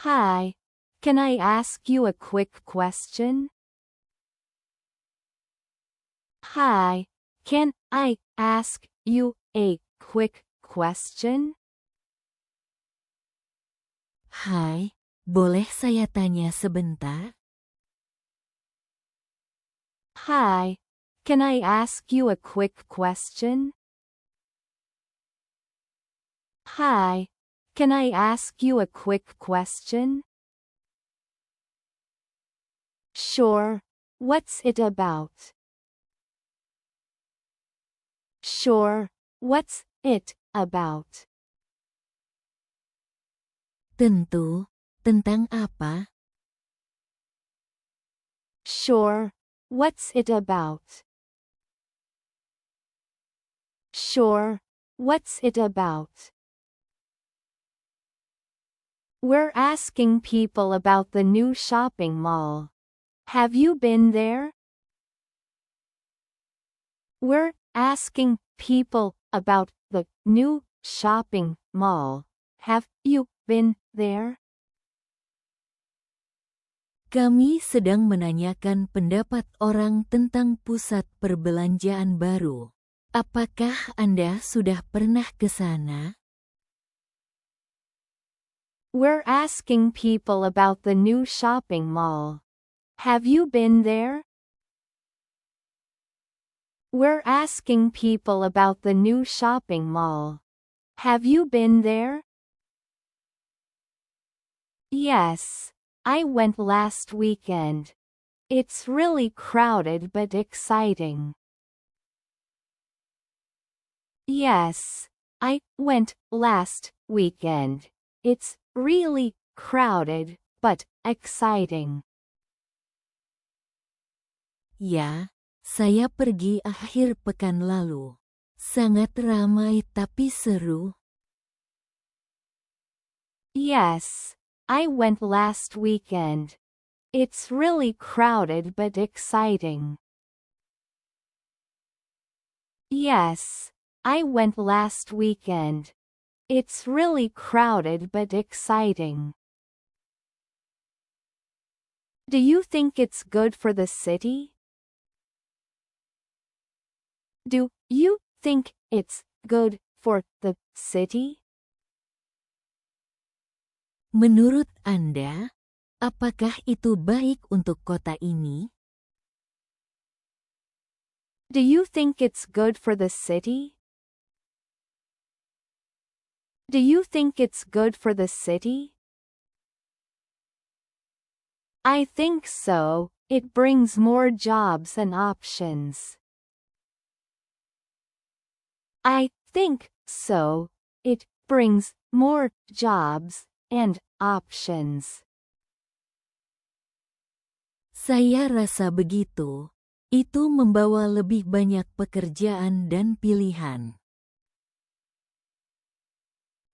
Hi, can I ask you a quick question? Hi, can I ask you a quick question? Hai, boleh saya tanya sebentar? Hi, can I ask you a quick question? Hi, can I ask you a quick question? Sure, what's it about? Sure, what's it about? Tentu, tentang apa? Sure, what's it about? Sure, what's it about? We're asking people about the new shopping mall. Have you been there? We're asking people about the new shopping mall. Have you been there? Kami sedang menanyakan pendapat orang tentang pusat perbelanjaan baru. Apakah Anda sudah pernah ke sana? We're asking people about the new shopping mall. Have you been there? We're asking people about the new shopping mall. Have you been there? Yes, I went last weekend. It's really crowded but exciting. Yes, I went last weekend. It's really crowded but exciting. Ya, saya pergi akhir pekan lalu. Sangat ramai tapi seru. Yes, I went last weekend. It's really crowded but exciting. Yes, I went last weekend. It's really crowded but exciting. Do you think it's good for the city? Do you think it's good for the city? Menurut Anda, apakah itu baik untuk kota ini? Do you think it's good for the city? Do you think it's good for the city? I think so. It brings more jobs and options. I think so. It brings more jobs and options. Saya rasa begitu. Itu membawa lebih banyak pekerjaan dan pilihan.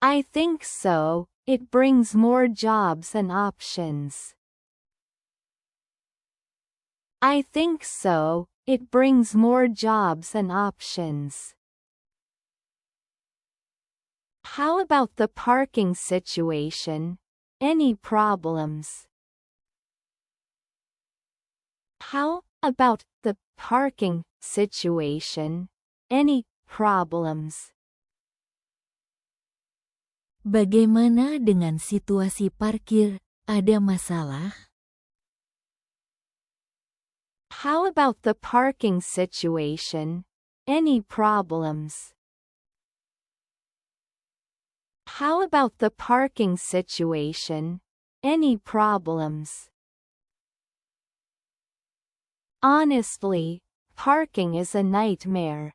I think so. It brings more jobs and options. I think so. It brings more jobs and options. How about the parking situation? Any problems? How about the parking situation? Any problems? Bagaimana dengan situasi parkir? Ada masalah? How about the parking situation? Any problems? How about the parking situation? Any problems? Honestly, parking is a nightmare.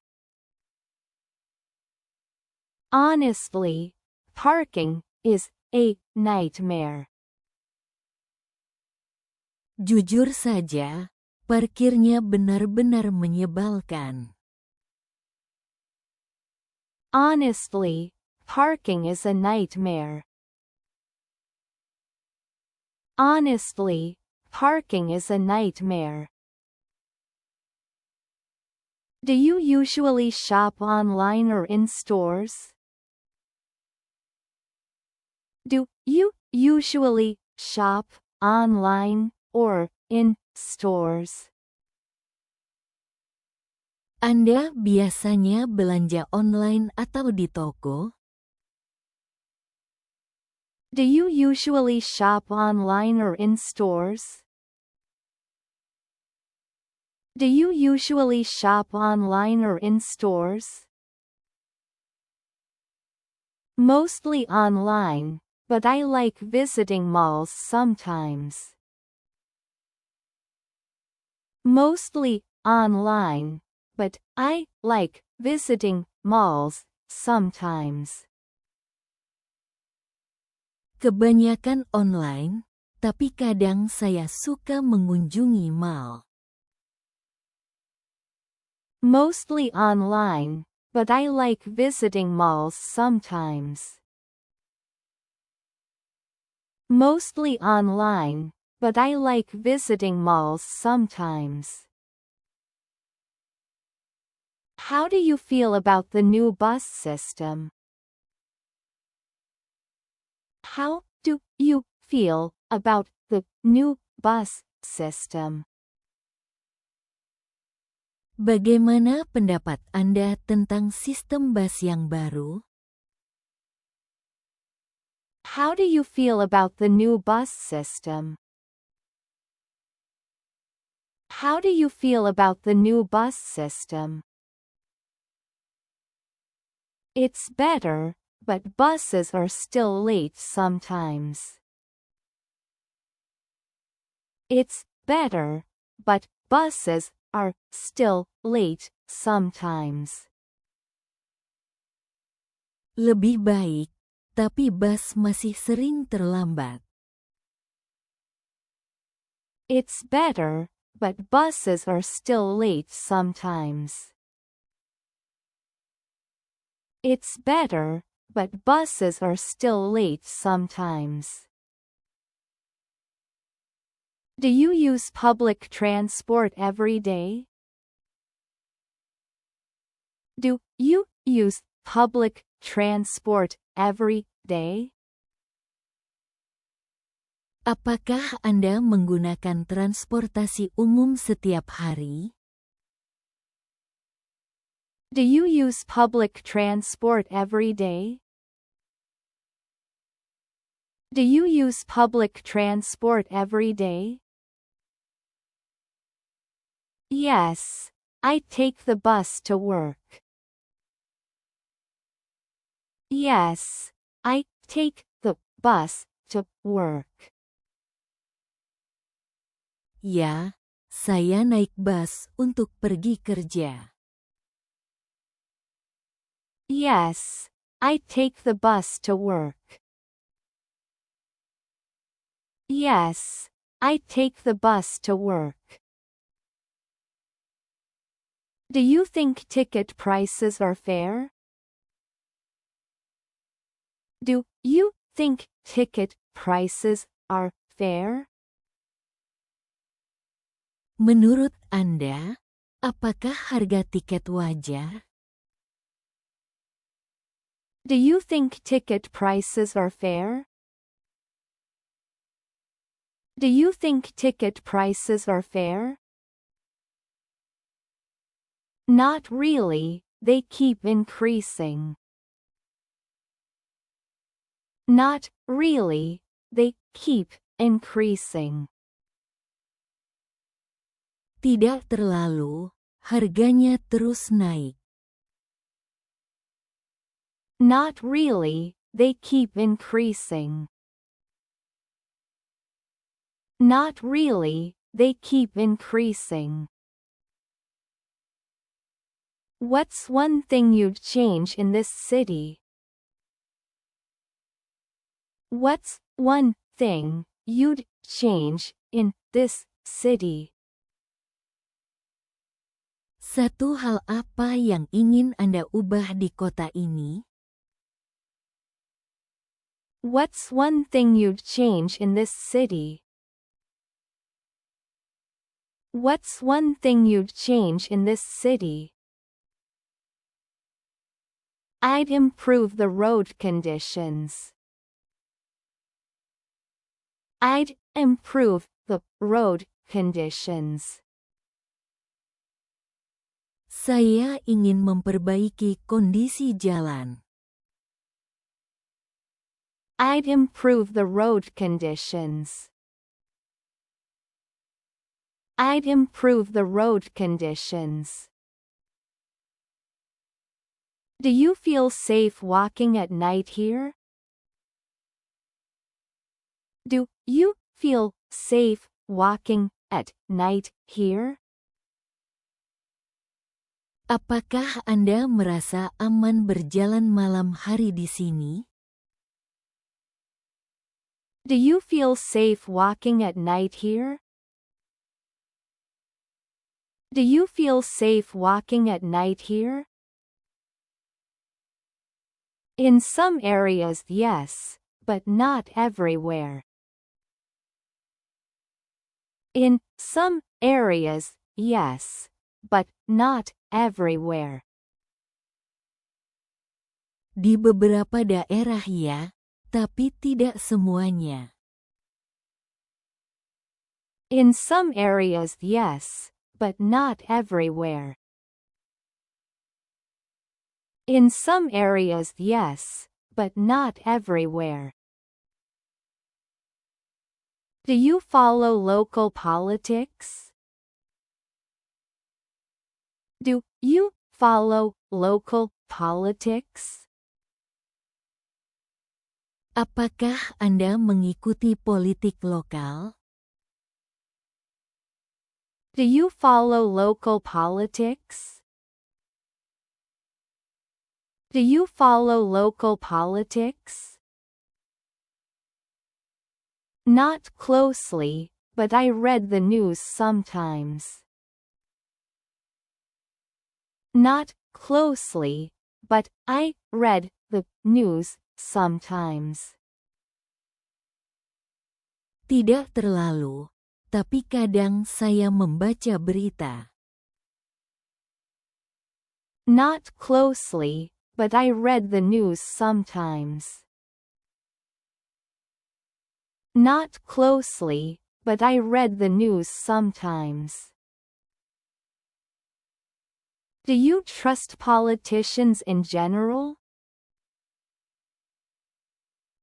Honestly, parking is a nightmare. Jujur saja, parkirnya benar-benar menyebalkan. Honestly, parking is a nightmare. Honestly, parking is a nightmare. Do you usually shop online or in stores? Do you usually shop online or in stores? Anda biasanya belanja online atau di toko? Do you usually shop online or in stores? Do you usually shop online or in stores? Mostly online, but I like visiting malls sometimes. Mostly online, but I like visiting malls sometimes. Kebanyakan online, tapi kadang saya suka mengunjungi mall. Mostly online, but I like visiting malls sometimes. Mostly online, but I like visiting malls sometimes. How do you feel about the new bus system? How do you feel about the new bus system? Bagaimana pendapat Anda tentang sistem bus yang baru? How do you feel about the new bus system? How do you feel about the new bus system? It's better, but buses are still late sometimes. It's better, but buses are still late sometimes. Lebih baik, tapi bus masih sering terlambat. It's better, but buses are still late sometimes. It's better, but buses are still late sometimes. Do you use public transport every day? Do you use public transport every day? Apakah Anda menggunakan transportasi umum setiap hari? Do you use public transport every day? Do you use public transport every day? Yes, I take the bus to work. Yes, I take the bus to work. Ya, saya naik bus untuk pergi kerja. Yes, I take the bus to work. Yes, I take the bus to work. Do you think ticket prices are fair? Do you think ticket prices are fair? Menurut Anda, apakah harga tiket wajar? Do you think ticket prices are fair? Do you think ticket prices are fair? Not really, they keep increasing. Not really, they keep increasing. Tidak terlalu, harganya terus naik. Not really, they keep increasing. Not really, they keep increasing. What's one thing you'd change in this city? What's one thing you'd change in this city? Satu hal apa yang ingin Anda ubah di kota ini? What's one thing you'd change in this city? What's one thing you'd change in this city? I'd improve the road conditions. I'd improve the road conditions. Saya ingin memperbaiki kondisi jalan. I'd improve the road conditions. I'd improve the road conditions. Do you feel safe walking at night here? Do you feel safe walking at night here? Apakah Anda merasa aman berjalan malam hari di sini? Do you feel safe walking at night here? Do you feel safe walking at night here? In some areas, yes, but not everywhere. In some areas, yes, but not everywhere. Di beberapa daerah ya, tapi tidak semuanya. In some areas, yes, but not everywhere. In some areas, yes, but not everywhere. Do you follow local politics? Do you follow local politics? Apakah Anda mengikuti politik lokal? Do you follow local politics? Do you follow local politics? Not closely, but I read the news sometimes. Not closely, but I read the news sometimes. Tidak terlalu, tapi kadang saya membaca berita. Not closely, but I read the news sometimes. Not closely, but I read the news sometimes. Do you trust politicians in general?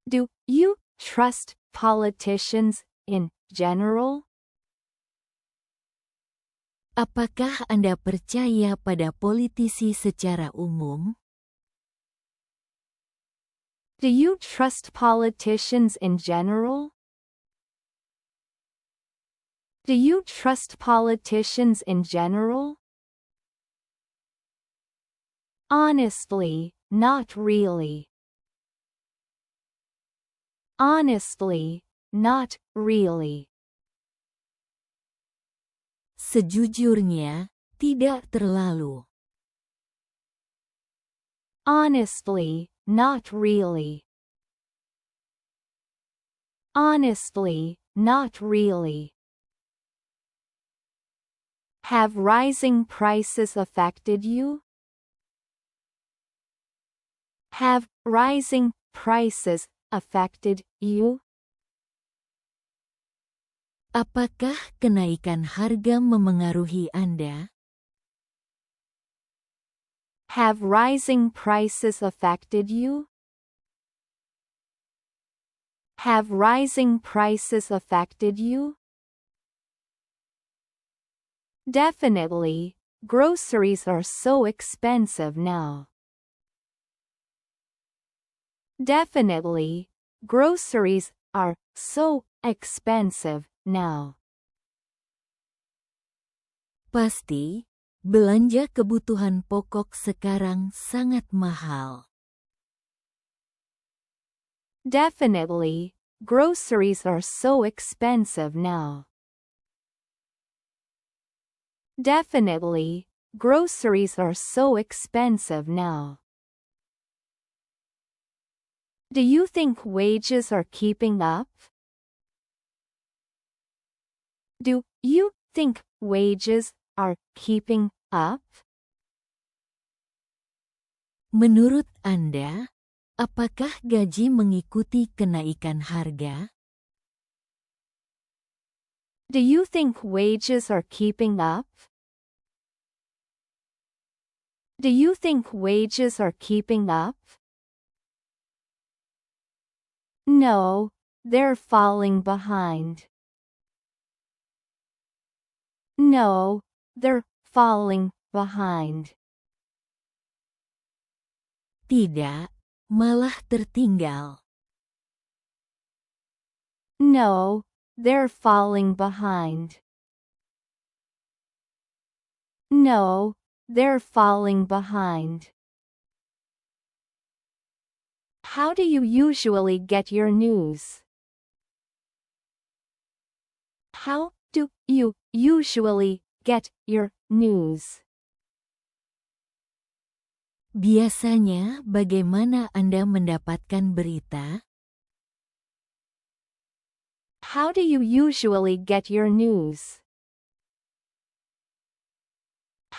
Do you trust politicians in general? Apakah Anda percaya pada politisi secara umum? Do you trust politicians in general? Do you trust politicians in general? Honestly, not really. Honestly, not really. Sejujurnya, tidak terlalu. Honestly, not really. Honestly, not really. Have rising prices affected you? Have rising prices affected you? Apakah kenaikan harga memengaruhi Anda? Have rising prices affected you? Have rising prices affected you? Definitely, groceries are so expensive now. Definitely, groceries are so expensive now. Pasti, belanja kebutuhan pokok sekarang sangat mahal. Definitely, groceries are so expensive now. Definitely, groceries are so expensive now. Do you think wages are keeping up? Do you think wages are keeping up? Menurut Anda, apakah gaji mengikuti kenaikan harga? Do you think wages are keeping up? Do you think wages are keeping up? No, they're falling behind. No, they're falling behind. Tidak, malah tertinggal. No, they're falling behind. No, they're falling behind. How do you usually get your news? How do you usually get your news? Biasanya, bagaimana Anda mendapatkan berita? How do you usually get your news?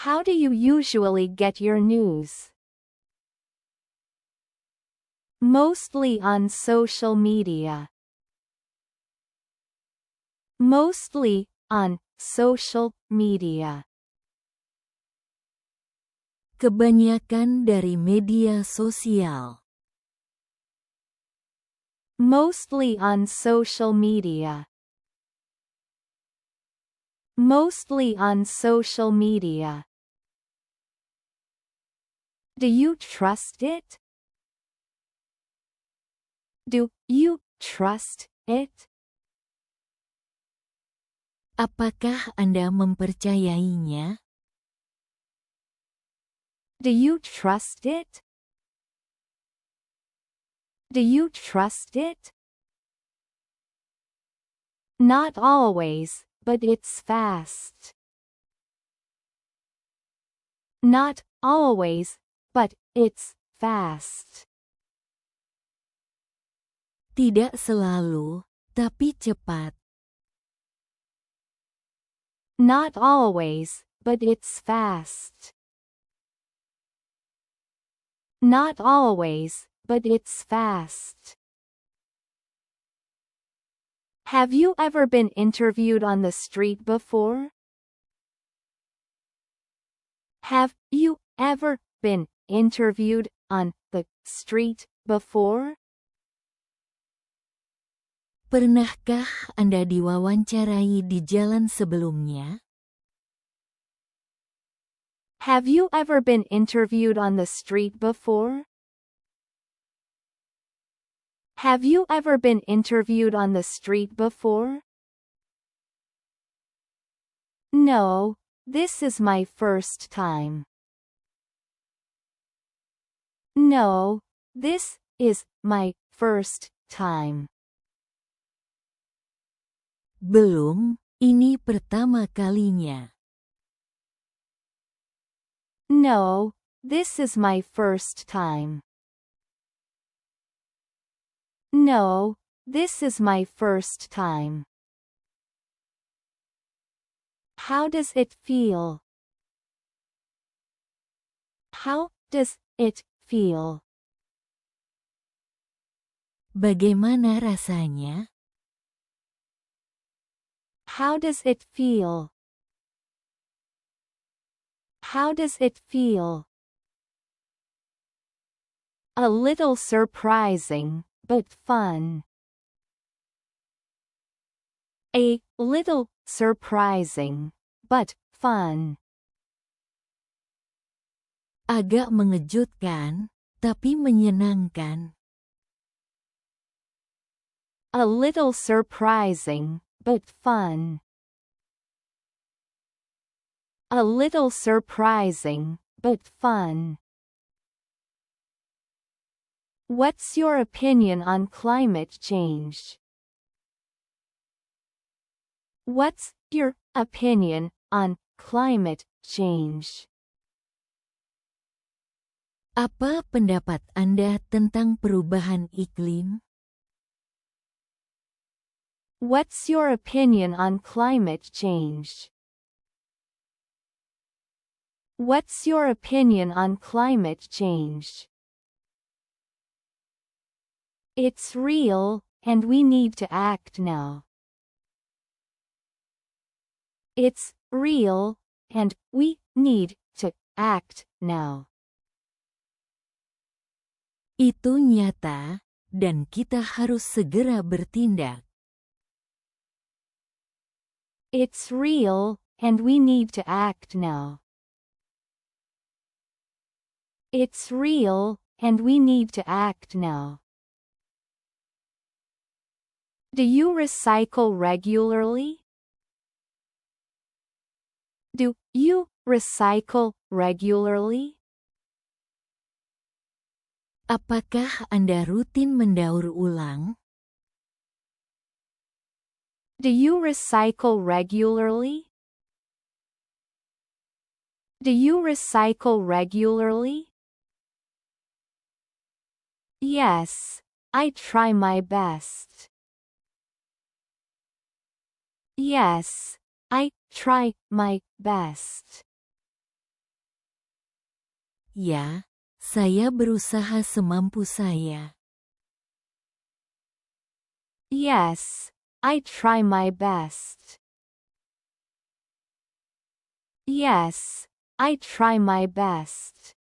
How do you usually get your news? Mostly on social media. Mostly on social media. Kebanyakan dari media sosial. Mostly on social media. Mostly on social media. Do you trust it? Do you trust it? Apakah Anda mempercayainya? Do you trust it? Do you trust it? Not always, but it's fast. Not always, but it's fast. Tidak selalu, tapi cepat. Not always, but it's fast. Not always, but it's fast. Have you ever been interviewed on the street before? Have you ever been interviewed on the street before? Pernahkah Anda diwawancarai di jalan sebelumnya? Have you ever been interviewed on the street before? Have you ever been interviewed on the street before? No, this is my first time. No, this is my first time. Belum, ini pertama kalinya. No, this is my first time. No, this is my first time. How does it feel? How does it feel? Bagaimana rasanya? How does it feel? How does it feel? A little surprising, but fun. A little surprising, but fun. Agak mengejutkan, tapi menyenangkan. A little surprising, but fun. A little surprising, but fun. What's your opinion on climate change? What's your opinion on climate change? Apa pendapat Anda tentang perubahan iklim? What's your opinion on climate change? What's your opinion on climate change? It's real, and we need to act now. It's real, and we need to act now. Itu nyata, dan kita harus segera bertindak. It's real, and we need to act now. It's real, and we need to act now. Do you recycle regularly? Do you recycle regularly? Apakah Anda rutin mendaur ulang? Do you recycle regularly? Do you recycle regularly? Yes, I try my best. Yes, I try my best. Ya, saya berusaha semampu saya. Yes, I try my best. Yes, I try my best.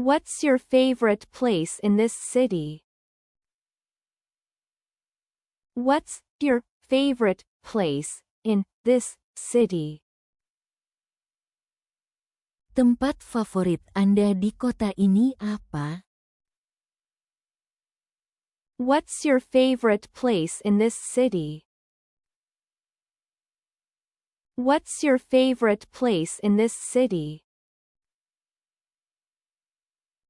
What's your favorite place in this city? What's your favorite place in this city? Tempat favorit Anda di kota ini apa? What's your favorite place in this city? What's your favorite place in this city?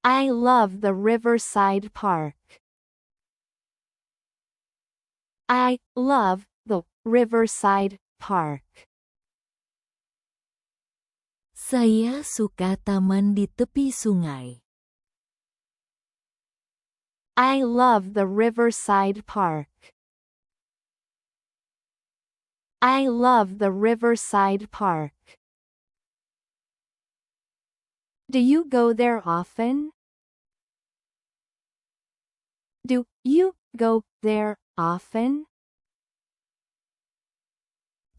I love the Riverside Park. I love the Riverside Park. Saya suka taman di tepi sungai. I love the Riverside Park. I love the Riverside Park. Do you go there often? Do you go there often?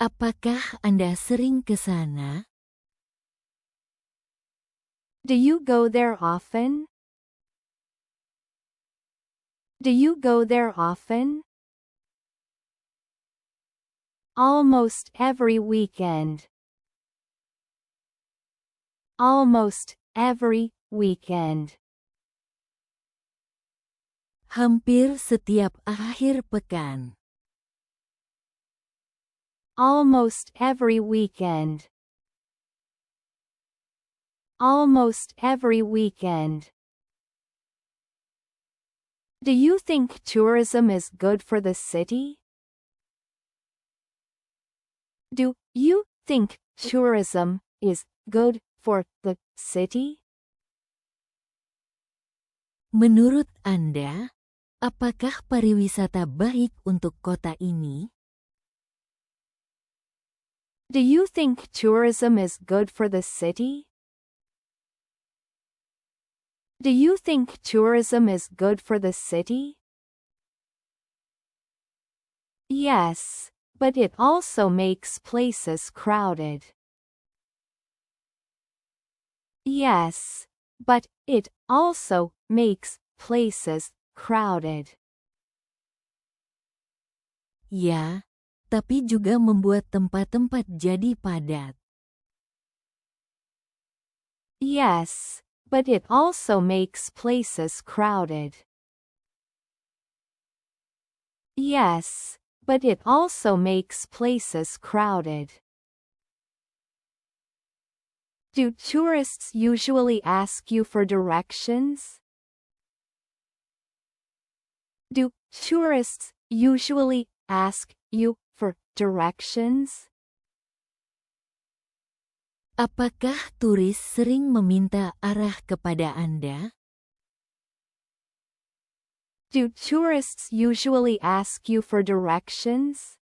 Apakah Anda sering ke sana? Do you go there often? Do you go there often? Almost every weekend. Almost every weekend. Hampir setiap akhir pekan. Almost every weekend. Almost every weekend. Do you think tourism is good for the city? Do you think tourism is good for the city? Menurut Anda, apakah pariwisata baik untuk kota ini? Do you think tourism is good for the city? Do you think tourism is good for the city? Yes, but it also makes places crowded. Yes, but it also makes places crowded. Ya, tapi juga membuat tempat-tempat jadi padat. Yes, but it also makes places crowded. Yes, but it also makes places crowded. Do tourists usually ask you for directions? Do tourists usually ask you for directions? Apakah turis sering meminta arah kepada Anda? Do tourists usually ask you for directions?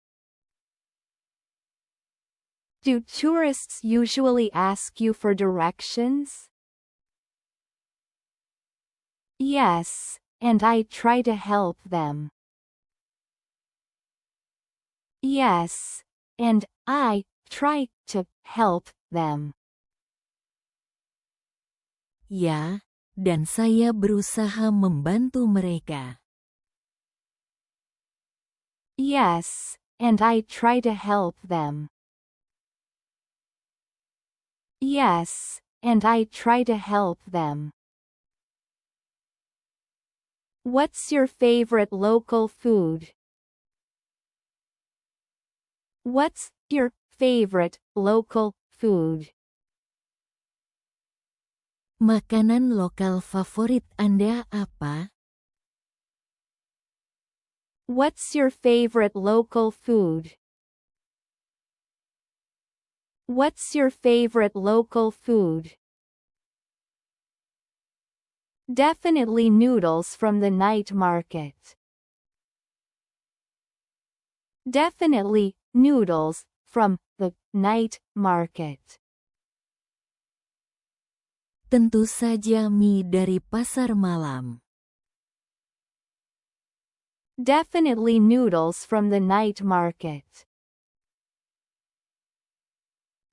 Do tourists usually ask you for directions? Yes, and I try to help them. Yes, and I try to help them. Ya, dan saya berusaha membantu mereka. Yes, and I try to help them. Yes, and I try to help them. What's your favorite local food? What's your favorite local food? Makanan lokal favorit Anda apa? What's your favorite local food? What's your favorite local food? Definitely noodles from the night market. Definitely noodles from the night market. Tentu saja mie dari pasar malam. Definitely noodles from the night market.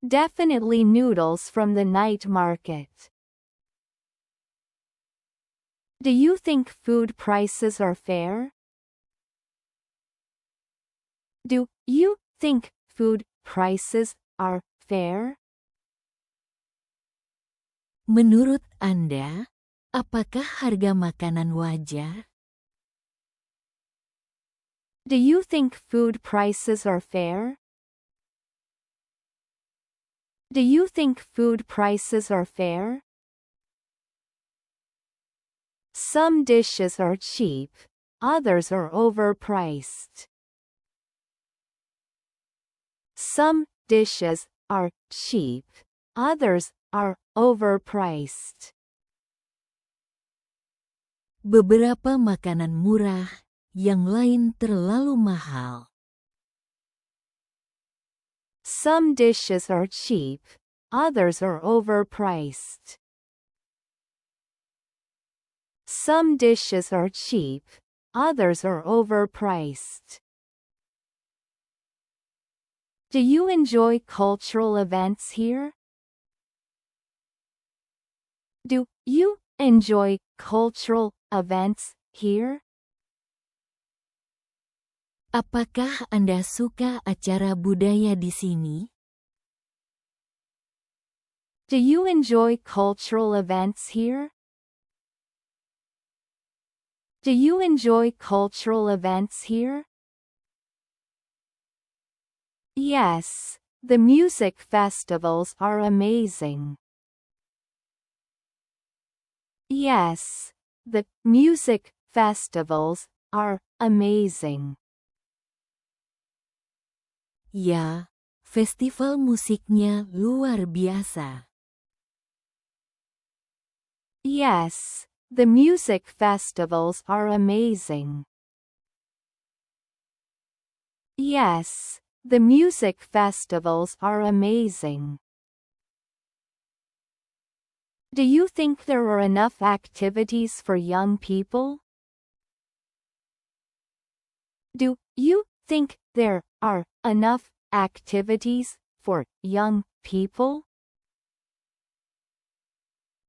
Definitely noodles from the night market. Do you think food prices are fair? Do you think food prices are fair? Menurut Anda, apakah harga makanan wajar? Do you think food prices are fair? Do you think food prices are fair? Some dishes are cheap, others are overpriced. Some dishes are cheap, others are overpriced. Beberapa makanan murah, yang lain terlalu mahal. Some dishes are cheap, others are overpriced. Some dishes are cheap, others are overpriced. Do you enjoy cultural events here? Do you enjoy cultural events here? Apakah Anda suka acara budaya di sini? Do you enjoy cultural events here? Do you enjoy cultural events here? Yes, the music festivals are amazing. Yes, the music festivals are amazing. Ya, festival musiknya luar biasa. Yes, the music festivals are amazing. Yes, the music festivals are amazing. Do you think there are enough activities for young people? Do you think there are enough activities for young people?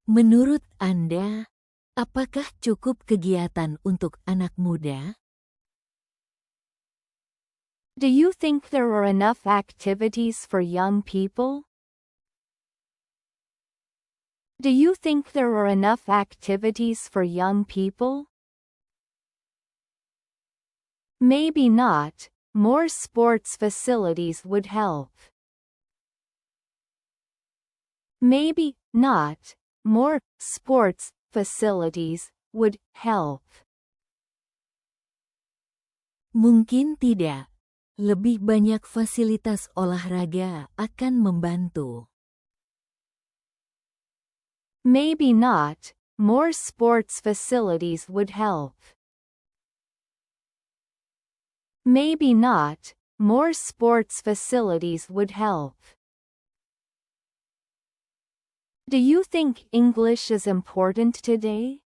Menurut Anda, apakah cukup kegiatan untuk anak muda? Do you think there are enough activities for young people? Do you think there are enough activities for young people? Maybe not. More sports facilities would help. Maybe not. More sports facilities would help. Mungkin tidak. Lebih banyak fasilitas olahraga akan membantu. Maybe not. More sports facilities would help. Maybe not. More sports facilities would help. Do you think English is important today?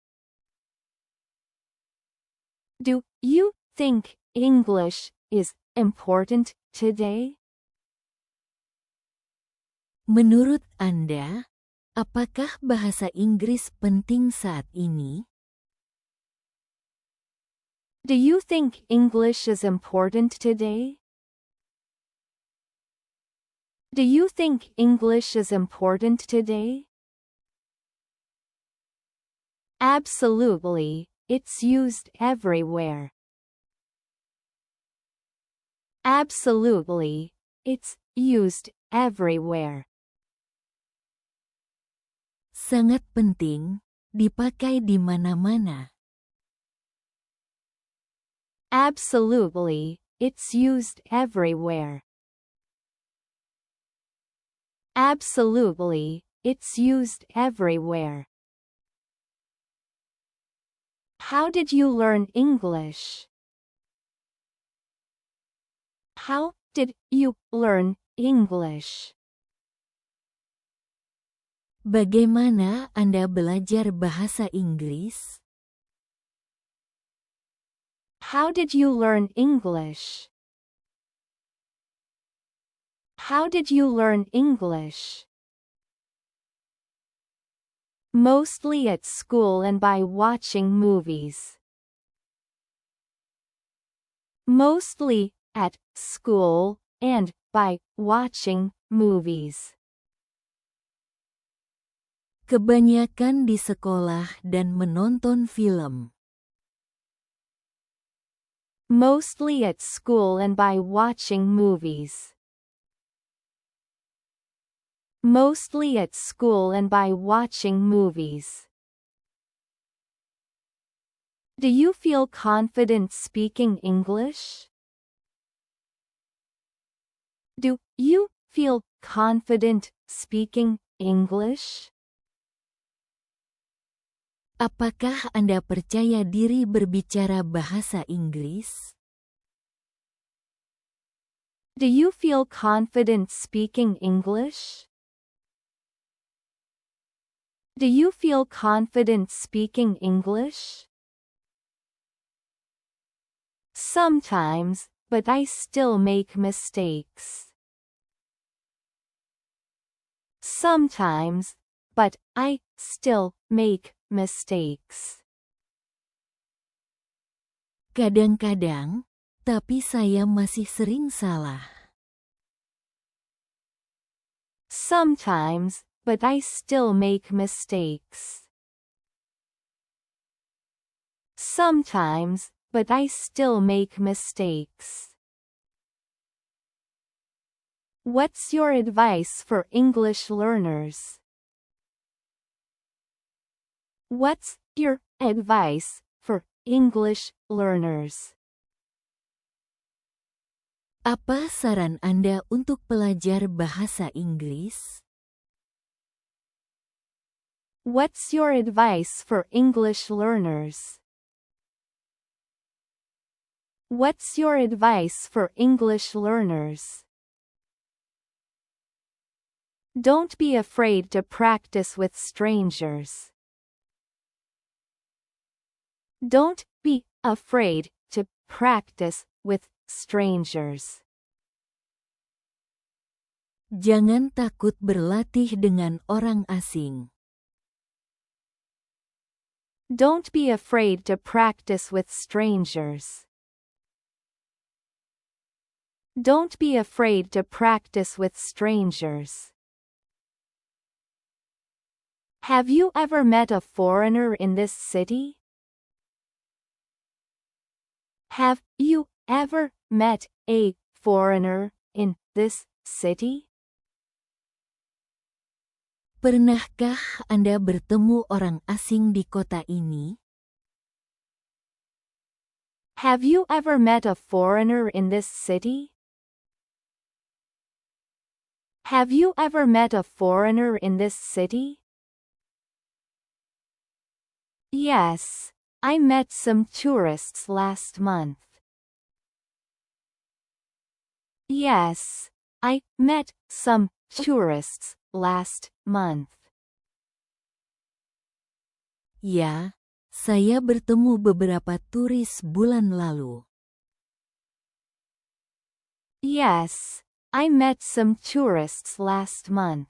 Do you think English is important today? Menurut Anda, apakah bahasa Inggris penting saat ini? Do you think English is important today? Do you think English is important today? Absolutely, it's used everywhere. Absolutely, it's used everywhere. Sangat penting, dipakai di mana-mana. Absolutely, it's used everywhere. Absolutely, it's used everywhere. How did you learn English? How did you learn English? Bagaimana Anda belajar bahasa Inggris? How did you learn English? How did you learn English? Mostly at school and by watching movies. Mostly at school and by watching movies. Kebanyakan di sekolah dan menonton film. Mostly at school and by watching movies. Mostly at school and by watching movies. Do you feel confident speaking English? Do you feel confident speaking English? Apakah Anda percaya diri berbicara bahasa Inggris? Do you feel confident speaking English? Do you feel confident speaking English? Sometimes, but I still make mistakes. Sometimes, but I still make mistakes. Kadang-kadang, tapi saya masih sering salah. Sometimes, but I still make mistakes. Sometimes, but I still make mistakes. What's your advice for English learners? What's your advice for English learners? Apa saran Anda untuk pelajar bahasa Inggris? What's your advice for English learners? What's your advice for English learners? Don't be afraid to practice with strangers. Don't be afraid to practice with strangers. Jangan takut berlatih dengan orang asing. Don't be afraid to practice with strangers. Don't be afraid to practice with strangers. Have you ever met a foreigner in this city? Have you ever met a foreigner in this city? Pernahkah Anda bertemu orang asing di kota ini? Have you ever met a foreigner in this city? Have you ever met a foreigner in this city? Yes, I met some tourists last month. Yes, I met some tourists last month. Ya, saya bertemu beberapa turis bulan lalu. Yes, I met some tourists last month.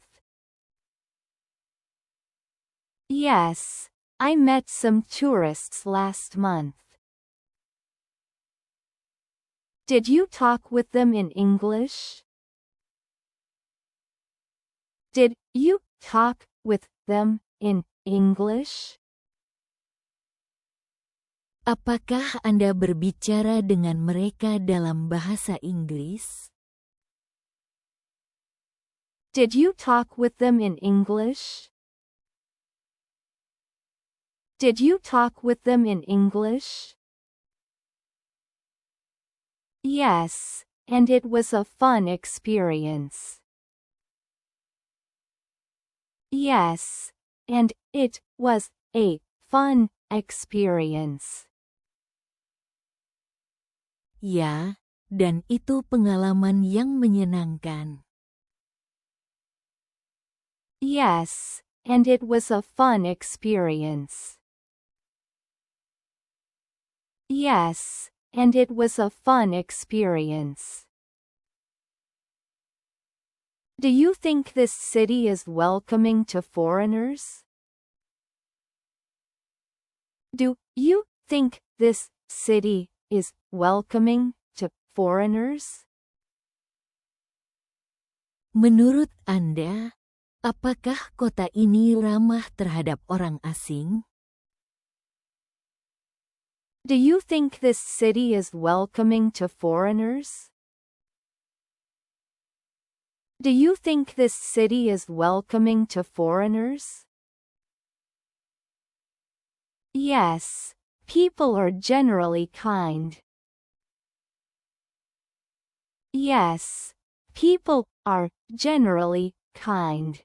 Yes, I met some tourists last month. Did you talk with them in English? Did you talk with them in English? Apakah Anda berbicara dengan mereka dalam bahasa Inggris? Did you talk with them in English? Did you talk with them in English? Yes, and it was a fun experience. Yes, and it was a fun experience. Ya, dan itu pengalaman yang menyenangkan. Yes, and it was a fun experience. Yes, and it was a fun experience. Do you think this city is welcoming to foreigners? Do you think this city is welcoming to foreigners? Menurut Anda, apakah kota ini ramah terhadap orang asing? Do you think this city is welcoming to foreigners? Do you think this city is welcoming to foreigners? Yes, people are generally kind. Yes, people are generally kind.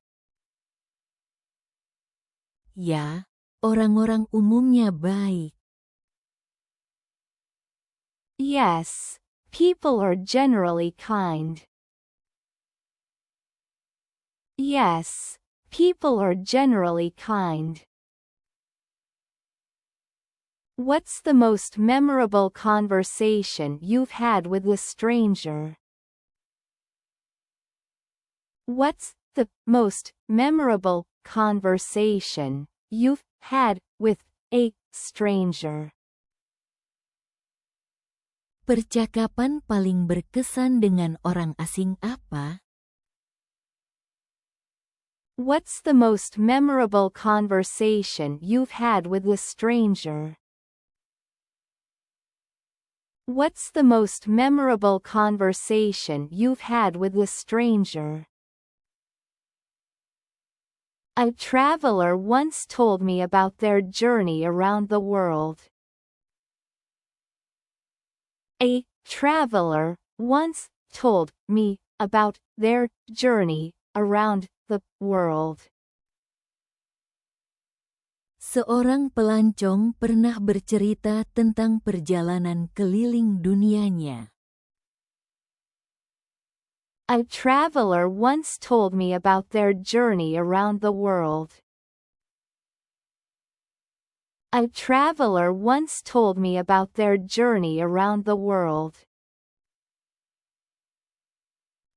Ya, orang-orang umumnya baik. Yes, people are generally kind. Yes, people are generally kind. What's the most memorable conversation you've had with a stranger? What's the most memorable conversation you've had with a stranger? Percakapan paling berkesan dengan orang asing apa? What's the most memorable conversation you've had with a stranger? What's the most memorable conversation you've had with a stranger? A traveler once told me about their journey around the world. A traveler once told me about their journey around the world. Seorang pelancong pernah bercerita tentang perjalanan keliling dunianya. A traveler once told me about their journey around the world. A traveler once told me about their journey around the world.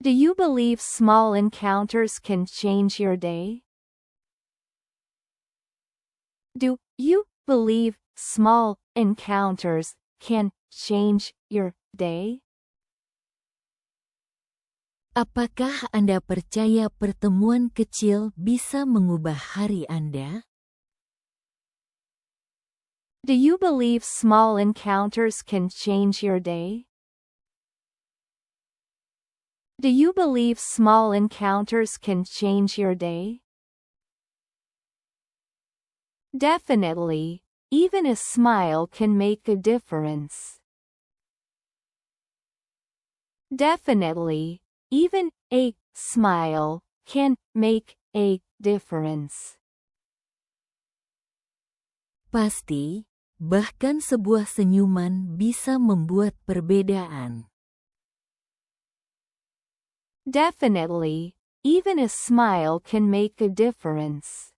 Do you believe small encounters can change your day? Do you believe small encounters can change your day? Apakah Anda percaya pertemuan kecil bisa mengubah hari Anda? Do you believe small encounters can change your day? Do you believe small encounters can change your day? Definitely, even a smile can make a difference. Definitely, even a smile can make a difference. Pasti, bahkan sebuah senyuman bisa membuat perbedaan. Definitely, even a smile can make a difference.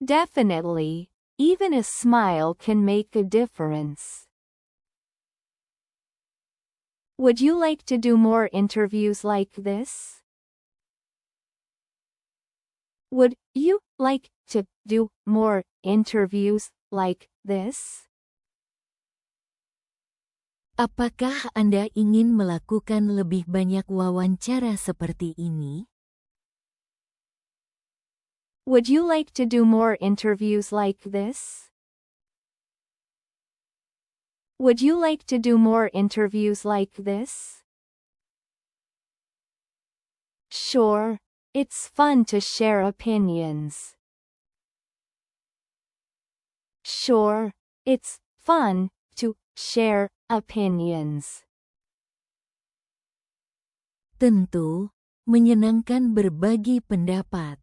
Definitely, even a smile can make a difference. Would you like to do more interviews like this? Would you like to do more interviews like this? Apakah Anda ingin melakukan lebih banyak wawancara seperti ini? Would you like to do more interviews like this? Would you like to do more interviews like this? Sure, it's fun to share opinions. Sure, it's fun to share opinions. Tentu, menyenangkan berbagi pendapat.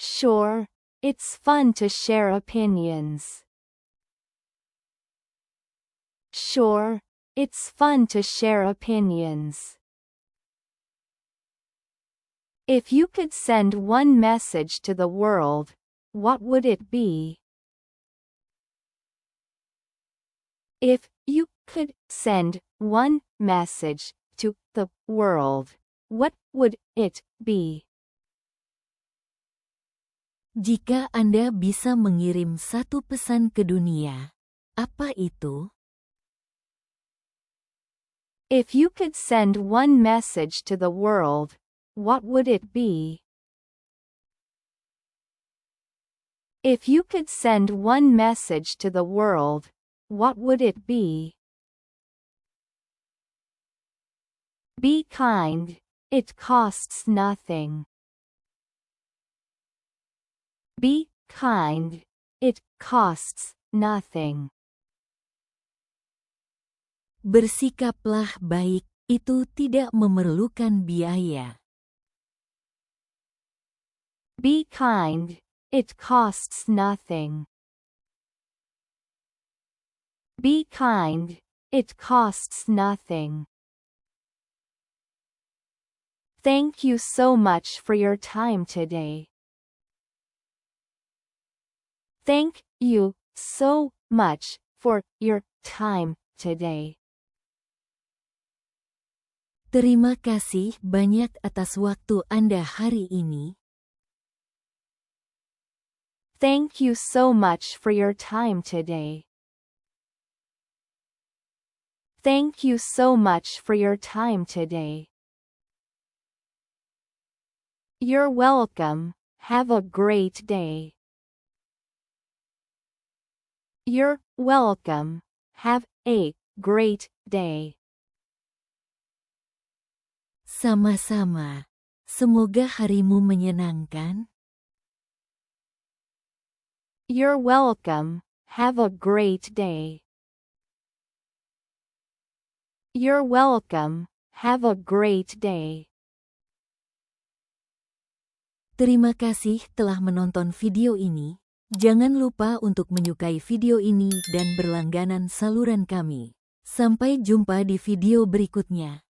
Sure, it's fun to share opinions. Sure, it's fun to share opinions. If you could send one message to the world, what would it be? If you could send one message to the world, what would it be? Jika Anda bisa mengirim satu pesan ke dunia, apa itu? If you could send one message to the world, what would it be? If you could send one message to the world, what would it be? Be kind. It costs nothing. Be kind. It costs nothing. Bersikaplah baik, itu tidak memerlukan biaya. Be kind. It costs nothing. Be kind. It costs nothing. Thank you so much for your time today. Thank you so much for your time today. Terima kasih banyak atas waktu Anda hari ini. Thank you so much for your time today. Thank you so much for your time today. You're welcome. Have a great day. You're welcome. Have a great day. Sama-sama. Semoga harimu menyenangkan. You're welcome. Have a great day. You're welcome. Have a great day. Terima kasih telah menonton video ini. Jangan lupa untuk menyukai video ini dan berlangganan saluran kami. Sampai jumpa di video berikutnya.